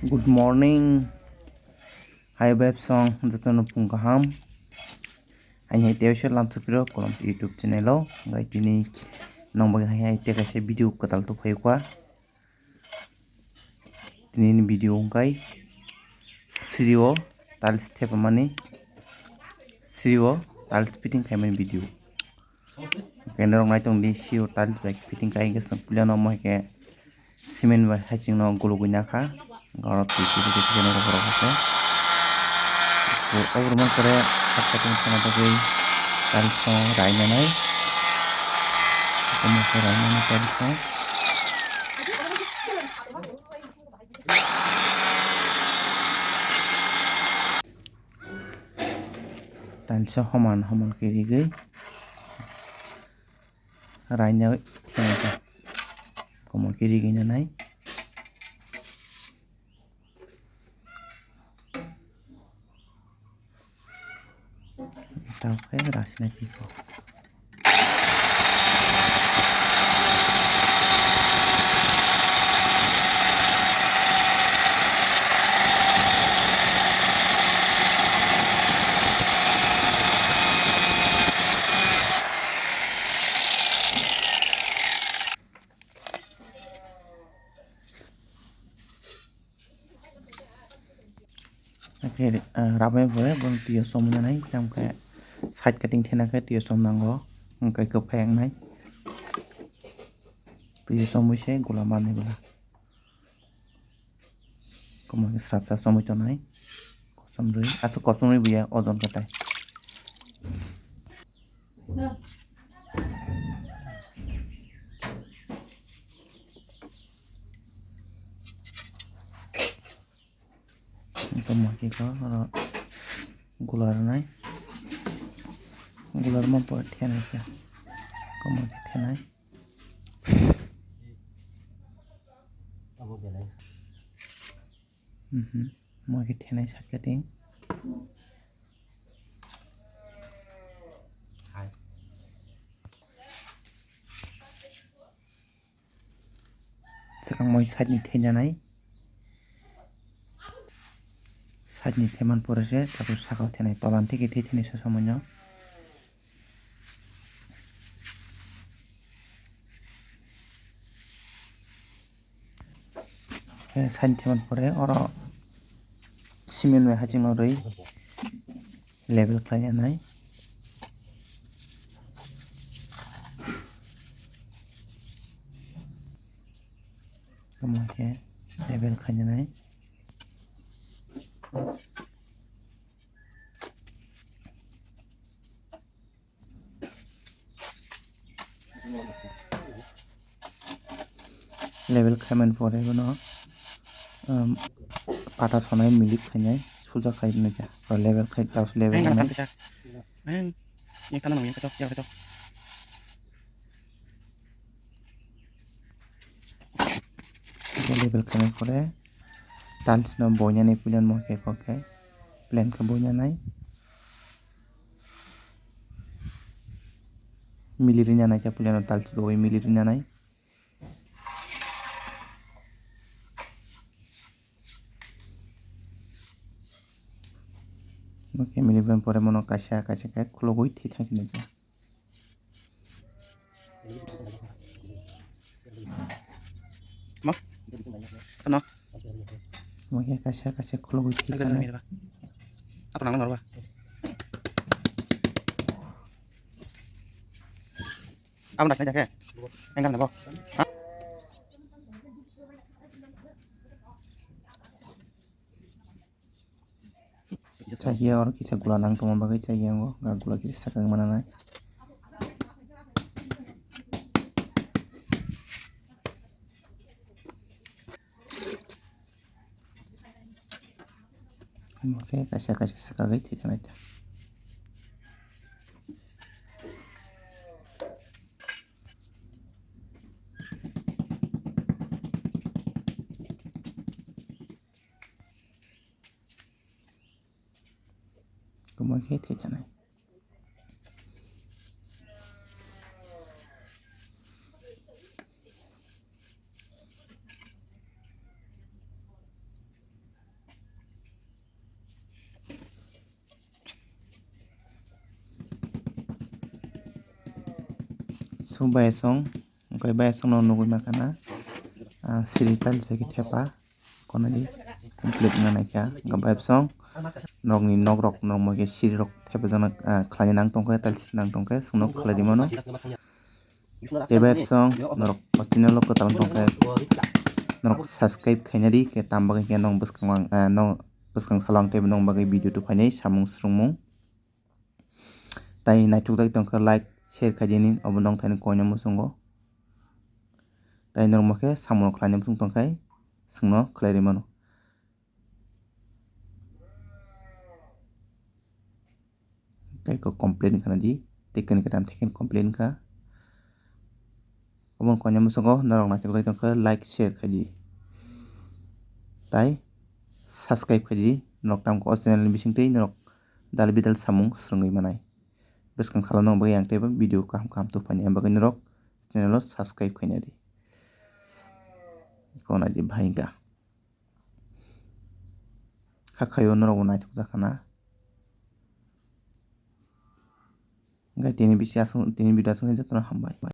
Good morning. Hai web song jatano pung kaham. Anh hãy theo làm subscribe của YouTube channel lo. Ngai tini nong bagi hai te kaise video katal to phai kwa. Tini video ngai Sirio tiles step mani Sirio tiles fitting payment video. Kena ngai tong di Sirio tiles back fitting kai ge sampulia no mo ke cement ba hatching no gulugunya kha. Garot tipi channel ro ko. Overman kore cutting sama bagai tiles no raina nai. Kamu raina nai tiles no. Tiles homan kiri gai. Raina tiang kamu kiri gai nai. Tahu kayak rasanya gitu. Oke, ramai boleh belum tiga somnya naik, jam kayak side cutting thena kayak tiga som nanggo, kayak kepeng naik. Tiga som sih gula mana gula. Kemudian serata som itu naik, kosong dulu, asal kosong dulu ya, ozon katai. Kemudian kalau gular naik, gular mampu thena ya, kemudian thena. Mau kita thena side cutting. Sekarang mau side ni thena naik. Side ni teman porase, tapi sakau thena tolan tiki thena sesamanya. Side teman pore, orang cement में hatching no rei level kaya nai. Kemudian level kaya nai. Level kaya pore gono pata sonai milik kaya suja kaya naja. Kalau level kaya tahu level mana. Ini kan namanya ketok. Level kaya pore tiles no bonya nih punya mau kayak oke. Plan ke bonya nai. Milirinya nai punya no tiles bawa milirinya nai. Oke, miliran pore mono kasih kayak kalau gue tidak sih aja. Mak, kenapa? Oke, kasih kalau gue tidak. Apa nang nang Apa nak aja ke? Enggak nabo. चाहिए और किसी गुला नंग तो मम्मा के चाहिए वो गुला किसी सकंग मना ना Oke, kasih sekali tidak aja. Kemudian tidak naik. asung bayasong okai bayasong no nugui makana siri tiles bai thepa konani complete na naikha bayasong norokni nok mogke siri rok thepajak khlaini nang tongkha tiles nang tongkha swngno khlai mano bayasong norok channel o kwtal tongkha norok subscribe khainari ke tambagui ke nog bwskang bwskang salang tei nog bagui video tufainai samung swrungmung tai naitukjak tongkha like share khaidini obo nong thaini koino muchungo tai normo khe samung khlaina muchung tongkhai swngno khlai mano tai ko complete khana di tikani katam theken complete kha obo koino muchungo norok naitukjak tongkha like share khaidi tai subscribe khaidi norok tamko o channel ni bisingtwi norok dal bidal samung swrungui manai bwskang khalana bagui ang teibo video kaham tufaini ang bagui norok channel o subscribe khainari kona je bhaiga hakhayo norok bo naitukjak khana gai tini video asung jotono hambai.